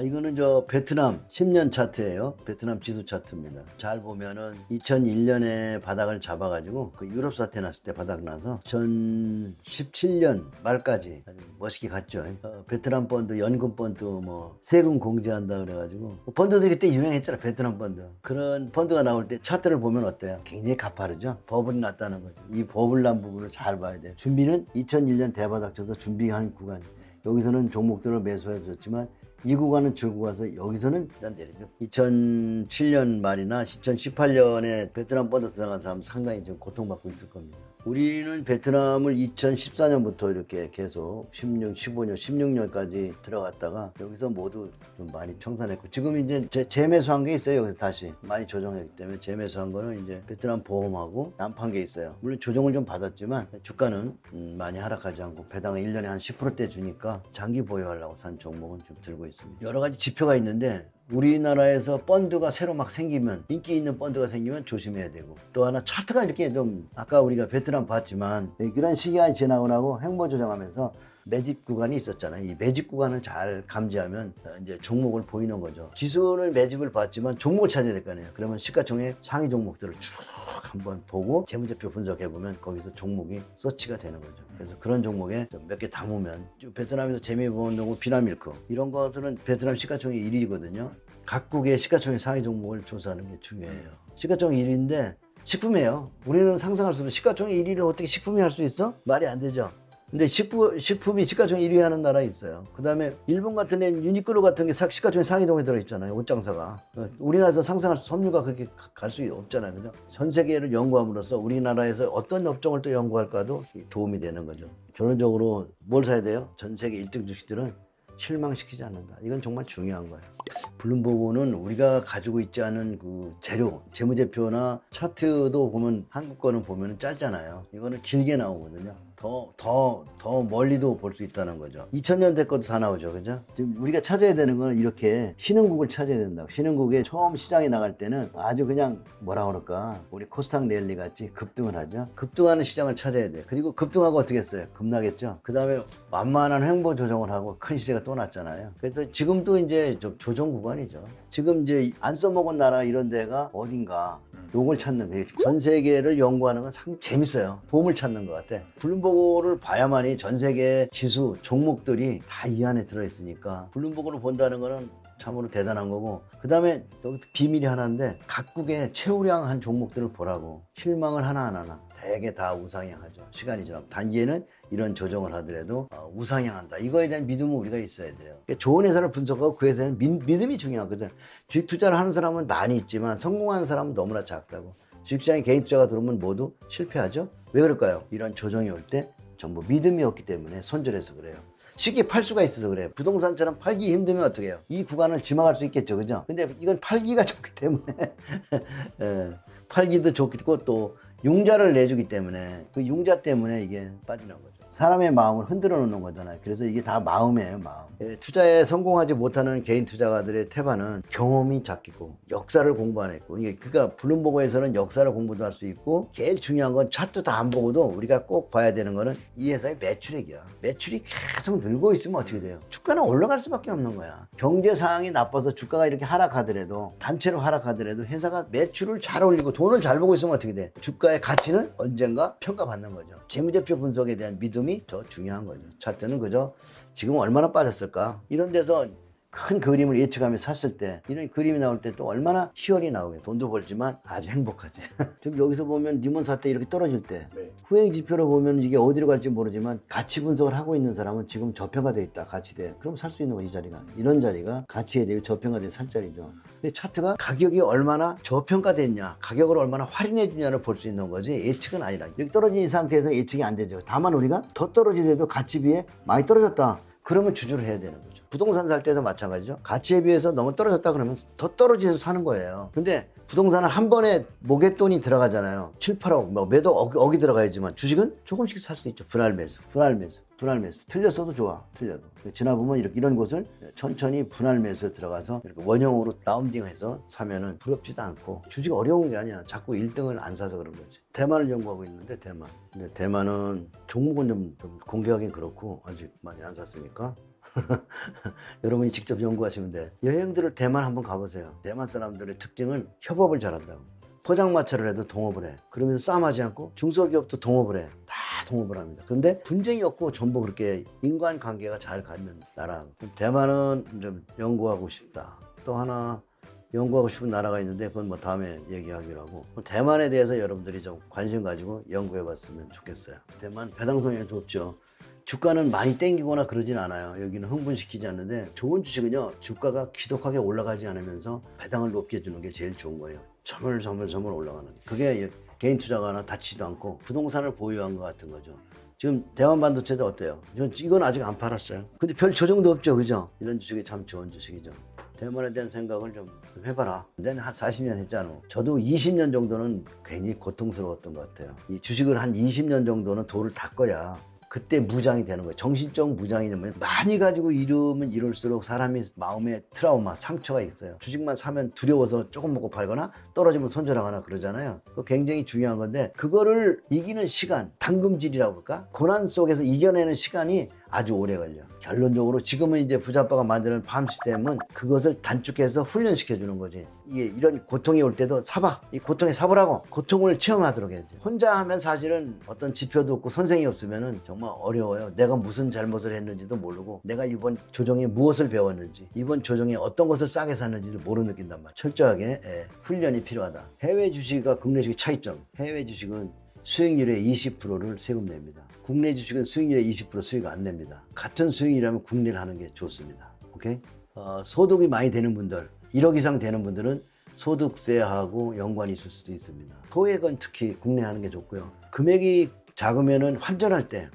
이거는 저 베트남 10년 차트예요. 베트남 지수 차트입니다. 잘 보면은 2001년에 바닥을 잡아가지고 그 유럽 사태 났을 때 바닥 나서 2017년 말까지 아주 멋있게 갔죠. 베트남 펀드, 연금 펀드 뭐 세금 공제한다 그래가지고 펀드들이 그때 유명했잖아. 베트남 펀드. 그런 펀드가 나올 때 차트를 보면 어때요? 굉장히 가파르죠. 버블이 났다는 거죠. 이 버블 난 부분을 잘 봐야 돼요. 준비는 2001년 대바닥 쳐서 준비한 구간. 여기서는 종목들을 매수해 줬지만 이 구간은 들고 가서 여기서는 일단 내리죠. 2007년 말이나 2018년에 베트남 펀드 들어간 사람 상당히 좀 고통받고 있을 겁니다. 우리는 베트남을 2014년부터 이렇게 계속 16, 15년, 16년까지 들어갔다가 여기서 모두 좀 많이 청산했고 지금 이제 재매수한 게 있어요. 여기서 다시 많이 조정했기 때문에 재매수한 거는 이제 베트남 보험하고 남판 게 있어요. 물론 조정을 좀 받았지만 주가는 많이 하락하지 않고 배당 1년에 한 10%대 주니까 장기 보유하려고 산 종목은 좀 들고 있습니다. 여러 가지 지표가 있는데 우리나라에서 펀드가 새로 막 생기면 인기 있는 펀드가 생기면 조심해야 되고 또 하나 차트가 이렇게 좀 아까 우리가 베트남 봤지만 그런 시기가 지나고 나고 행보 조정하면서 매집 구간이 있었잖아요. 이 매집 구간을 잘 감지하면 이제 종목을 보이는 거죠. 지수는 매집을 봤지만 종목을 찾아야 될 거 아니에요. 그러면 시가총액 상위 종목들을 쭉 한번 보고 재무제표 분석해 보면 거기서 종목이 서치가 되는 거죠. 그래서 그런 종목에 몇 개 담으면 베트남에서 재미보험하고 비나밀크 이런 것들은 베트남 시가총액 1위거든요. 각국의 시가총액 상위 종목을 조사하는 게 중요해요. 시가총액 1위인데 식품이에요. 우리는 상상할 수 없는 시가총액 1위를 어떻게 식품이 할 수 있어? 말이 안 되죠. 근데 식품이 시가총액 1위 하는 나라 있어요. 그 다음에 일본 같은 데 유니클로 같은 게 시가총액 상위 동에 들어있잖아요. 옷장사가. 우리나라에서 상상할 수 섬유가 그렇게 갈 수 없잖아요. 그죠? 전 세계를 연구함으로써 우리나라에서 어떤 업종을 또 연구할까도 도움이 되는 거죠. 결론적으로 뭘 사야 돼요? 전 세계 1등 주식들은 실망시키지 않는다. 이건 정말 중요한 거예요. 블룸버그는 우리가 가지고 있지 않은 그 재료, 재무제표나 차트도 보면 한국 거는 보면 짧잖아요. 이거는 길게 나오거든요. 더 멀리도 볼 수 있다는 거죠. 2000년대 것도 다 나오죠. 그죠? 지금 우리가 찾아야 되는 거는 이렇게 신흥국을 찾아야 된다고. 신흥국에 처음 시장에 나갈 때는 아주 그냥 뭐라 그럴까. 우리 코스닥 랠리 같이 급등을 하죠. 급등하는 시장을 찾아야 돼. 그리고 급등하고 어떻게 했어요? 급락했죠. 그 다음에 만만한 횡보 조정을 하고 큰 시세가 또 났잖아요. 그래서 지금도 이제 좀 조정 구간이죠. 지금 이제 안 써먹은 나라 이런 데가 어딘가 요걸 찾는 거예요. 전 세계를 연구하는 건 참 재밌어요. 보물 찾는 것 같아. 블룸버그를 봐야만이 전 세계 지수, 종목들이 다 이 안에 들어있으니까 블룸버그를 본다는 거는 참으로 대단한 거고 그 다음에 여기 비밀이 하나인데 각국의 최우량한 종목들을 보라고 실망을 하나하나 되게 다 우상향하죠. 시간이 지나고 단기에는 이런 조정을 하더라도 우상향한다. 이거에 대한 믿음은 우리가 있어야 돼요. 그러니까 좋은 회사를 분석하고 그 회사에 대한 믿음이 중요하거든. 주식 투자를 하는 사람은 많이 있지만 성공하는 사람은 너무나 작다고. 주식시장에 개인 투자가 들어오면 모두 실패하죠. 왜 그럴까요? 이런 조정이 올 때 전부 믿음이 없기 때문에 손절해서 그래요. 쉽게 팔 수가 있어서 그래요. 부동산처럼 팔기 힘들면 어떻게 해요? 이 구간을 지망할 수 있겠죠. 그죠? 근데 이건 팔기가 좋기 때문에 팔기도 좋고 또 융자를 내주기 때문에 그 융자 때문에 이게 빠지는 거죠. 사람의 마음을 흔들어 놓는 거잖아요. 그래서 이게 다 마음이에요, 마음. 투자에 성공하지 못하는 개인 투자가들의 태반은 경험이 작고 역사를 공부 안 했고, 그러니까 블룸버그에서는 역사를 공부도 할 수 있고, 제일 중요한 건 차트 다 안 보고도 우리가 꼭 봐야 되는 거는 이 회사의 매출액이야. 매출이 계속 늘고 있으면 어떻게 돼요? 주가는 올라갈 수밖에 없는 거야. 경제 상황이 나빠서 주가가 이렇게 하락하더라도, 단체로 하락하더라도 회사가 매출을 잘 올리고 돈을 잘 벌고 있으면 어떻게 돼? 주가의 가치는 언젠가 평가받는 거죠. 재무제표 분석에 대한 믿음이 더 중요한 거죠. 차트는 그저 지금 얼마나 빠졌을까? 이런 데서 큰 그림을 예측하며 샀을 때 이런 그림이 나올 때 또 얼마나 희열이 나오게 돈도 벌지만 아주 행복하지. 지금 여기서 보면 니몬 사태 이렇게 떨어질 때 후행 지표로 보면 이게 어디로 갈지 모르지만 가치 분석을 하고 있는 사람은 지금 저평가돼 있다. 가치대. 그럼 살 수 있는 거 이 자리가. 이런 자리가 가치에 대해 저평가돼 살 자리죠. 근데 차트가 가격이 얼마나 저평가됐냐, 가격을 얼마나 할인해 주냐를 볼 수 있는 거지 예측은 아니라. 이렇게 떨어진 이 상태에서 예측이 안 되죠. 다만 우리가 더 떨어지더라도 가치 비해 많이 떨어졌다. 그러면 주주를 해야 되는 거죠. 부동산 살 때도 마찬가지죠. 가치에 비해서 너무 떨어졌다 그러면 더 떨어져서 사는 거예요. 근데 부동산은 한 번에 모갯돈이 들어가잖아요. 7, 8억, 뭐 매도 억이 들어가야지만 주식은 조금씩 살 수 있죠. 분할 매수. 틀렸어도 좋아. 틀려도. 지나보면 이런 곳을 천천히 분할 매수에 들어가서 이렇게 원형으로 라운딩해서 사면은 부럽지도 않고 주식 어려운 게 아니야. 자꾸 1등을 안 사서 그런 거지. 대만을 연구하고 있는데 대만. 근데 대만은 종목은 좀 공개하긴 그렇고 아직 많이 안 샀으니까 여러분이 직접 연구하시면 돼요. 여행들을 대만 한번 가보세요. 대만 사람들의 특징은 협업을 잘한다고. 포장마차를 해도 동업을 해. 그러면서 싸움하지 않고 중소기업도 동업을 해. 다 동업을 합니다. 근데 분쟁이 없고 전부 그렇게 인간관계가 잘 가는 나라. 대만은 좀 연구하고 싶다. 또 하나 연구하고 싶은 나라가 있는데 그건 뭐 다음에 얘기하기로 하고, 대만에 대해서 여러분들이 좀 관심 가지고 연구해 봤으면 좋겠어요. 대만 배당성이 좋죠. 주가는 많이 땡기거나 그러진 않아요. 여기는 흥분시키지 않는데, 좋은 주식은요, 주가가 기독하게 올라가지 않으면서 배당을 높게 주는 게 제일 좋은 거예요. 저물저물 올라가는 게. 그게 개인 투자가나 닿지도 않고 부동산을 보유한 것 같은 거죠. 지금 대만 반도체도 어때요? 이건 아직 안 팔았어요. 근데 별 조정도 없죠, 그죠? 이런 주식이 참 좋은 주식이죠. 대만에 대한 생각을 좀 해봐라. 내는 한 40년 했잖아. 저도 20년 정도는 괜히 고통스러웠던 것 같아요. 이 주식을 한 20년 정도는 도를 닦아야 그때 무장이 되는 거예요. 정신적 무장이 되면 많이 가지고 이러면 이럴수록 사람이 마음에 트라우마, 상처가 있어요. 주식만 사면 두려워서 조금 먹고 팔거나 떨어지면 손절하거나 그러잖아요. 그거 굉장히 중요한 건데, 그거를 이기는 시간, 당금질이라고 그럴까? 고난 속에서 이겨내는 시간이 아주 오래 걸려. 결론적으로 지금은 이제 부자빠가 만드는 팜 시스템은 그것을 단축해서 훈련시켜 주는 거지. 이게 이런 고통이 올 때도 사봐. 이 고통에 사보라고. 고통을 체험하도록 해야지. 혼자 하면 사실은 어떤 지표도 없고 선생이 없으면은 정말 어려워요. 내가 무슨 잘못을 했는지도 모르고, 내가 이번 조정에 무엇을 배웠는지, 이번 조정에 어떤 것을 싸게 샀는지를 모르 느낀단 말이야. 철저하게 훈련이 필요하다. 해외 주식과 국내 주식 차이점. 해외 주식은 수익률의 20%를 세금 냅니다. 국내 주식은 수익률의 20% 수익 안 냅니다. 같은 수익이라면 국내를 하는 게 좋습니다. 오케이? 소득이 많이 되는 분들, 1억 이상 되는 분들은 소득세하고 연관이 있을 수도 있습니다. 소액은 특히 국내 하는 게 좋고요. 금액이 작으면은 환전할 때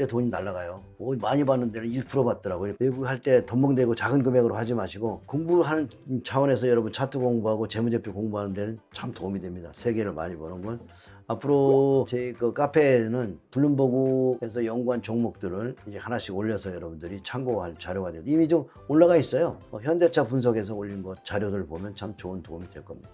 돈이 날아가요. 많이 받는 데는 1% 받더라고요. 외국 할 때 덤벙대고 작은 금액으로 하지 마시고, 공부하는 차원에서 여러분 차트 공부하고 재무제표 공부하는 데는 참 도움이 됩니다. 세계를 많이 보는 건. 앞으로 제 그 카페에는 블룸버그에서 연구한 종목들을 이제 하나씩 올려서 여러분들이 참고할 자료가 돼요. 이미 좀 올라가 있어요. 현대차 분석에서 올린 것 자료들 보면 참 좋은 도움이 될 겁니다.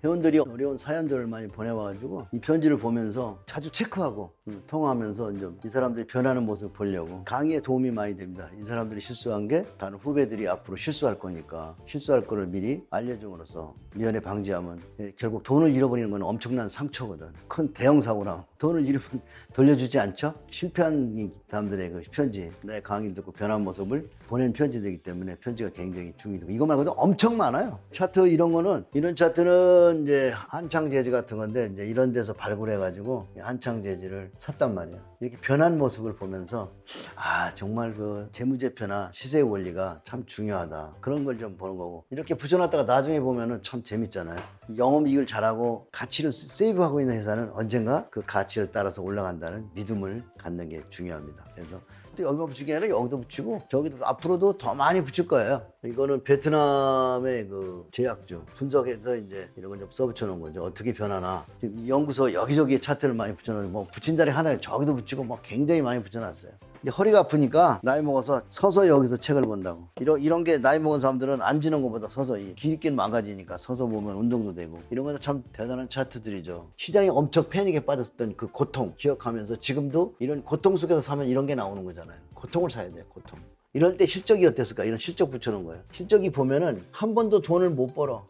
회원들이 어려운 사연들을 많이 보내와가지고 이 편지를 보면서 자주 체크하고 통화하면서 이제 이 사람들이 변하는 모습을 보려고, 강의에 도움이 많이 됩니다. 이 사람들이 실수한 게 다른 후배들이 앞으로 실수할 거니까 실수할 거를 미리 알려줌으로써 미연에 방지하면, 결국 돈을 잃어버리는 건 엄청난 상처거든. 큰 대형 사고라. 돈을 잃으면 돌려주지 않죠? 실패한 사람들의 그 편지, 내 강의를 듣고 변한 모습을 보낸 편지들이기 때문에 편지가 굉장히 중요해요. 이거 말고도 엄청 많아요. 차트 이런 거는, 이런 차트는 이제 한창 재즈 같은 건데, 이제 이런 데서 발굴해가지고 한창 재즈를 샀단 말이에요. 이렇게 변한 모습을 보면서 정말 그 재무제표나 시세 원리가 참 중요하다. 그런 걸 좀 보는 거고, 이렇게 붙여놨다가 나중에 보면은 참 재밌잖아요. 영업이익을 잘하고 가치를 세이브하고 있는 회사는 언젠가 그 가치를 따라서 올라간다는 믿음을 갖는 게 중요합니다. 그래서 또 여기만 붙이는 게 아니라 여기도 붙이고 저기도 앞으로도 더 많이 붙일 거예요. 이거는 베트남의 그 제약주 분석해서 이제 이런 걸 좀 써붙여 놓은 거죠. 어떻게 변하나. 지금 연구소 여기저기 차트를 많이 붙여놓은, 뭐 붙인 자리 하나에 저기도 붙이고 뭐 굉장히 많이 붙여놨어요. 근데 허리가 아프니까 나이 먹어서 서서 여기서 책을 본다고. 이런 게 나이 먹은 사람들은 앉는 것보다 서서, 이 길이끼는 망가지니까 서서 보면 운동도 되고, 이런 것도 참 대단한 차트들이죠. 시장이 엄청 패닉에 빠졌던 그 고통 기억하면서 지금도 이런 고통 속에서 사면 이런 게 나오는 거잖아요. 고통을 사야 돼요, 고통. 이럴 때 실적이 어땠을까? 이런 실적 붙여놓은 거예요. 실적이 보면은 한 번도 돈을 못 벌어.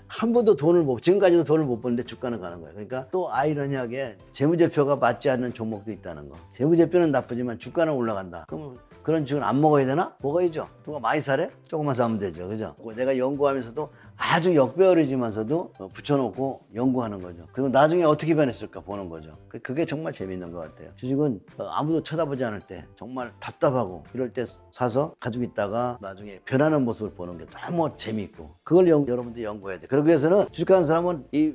한 번도 지금까지도 돈을 못 버는데 주가는 가는 거예요. 그러니까 또 아이러니하게 재무제표가 맞지 않는 종목도 있다는 거. 재무제표는 나쁘지만 주가는 올라간다. 그럼 그런 주식은 안 먹어야 되나? 먹어야죠. 누가 많이 사래? 조금만 사면 되죠. 그죠? 내가 연구하면서도 아주 역배열이지만서도 붙여놓고 연구하는 거죠. 그리고 나중에 어떻게 변했을까 보는 거죠. 그게 정말 재밌는 것 같아요. 주식은 아무도 쳐다보지 않을 때, 정말 답답하고 이럴 때 사서 가지고 있다가 나중에 변하는 모습을 보는 게 너무 재미있고, 그걸 여러분들이 연구해야 돼. 그러기 위해서는 주식하는 사람은 이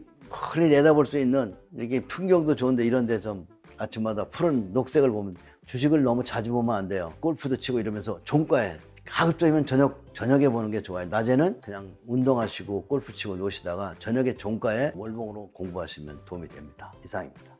멀리 내다볼 수 있는, 이렇게 풍경도 좋은데 이런 데서 아침마다 푸른 녹색을 보면, 주식을 너무 자주 보면 안 돼요. 골프도 치고 이러면서 종가에 가급적이면 저녁에 보는 게 좋아요. 낮에는 그냥 운동하시고 골프 치고 노시다가 저녁에 종가에 월봉으로 공부하시면 도움이 됩니다. 이상입니다.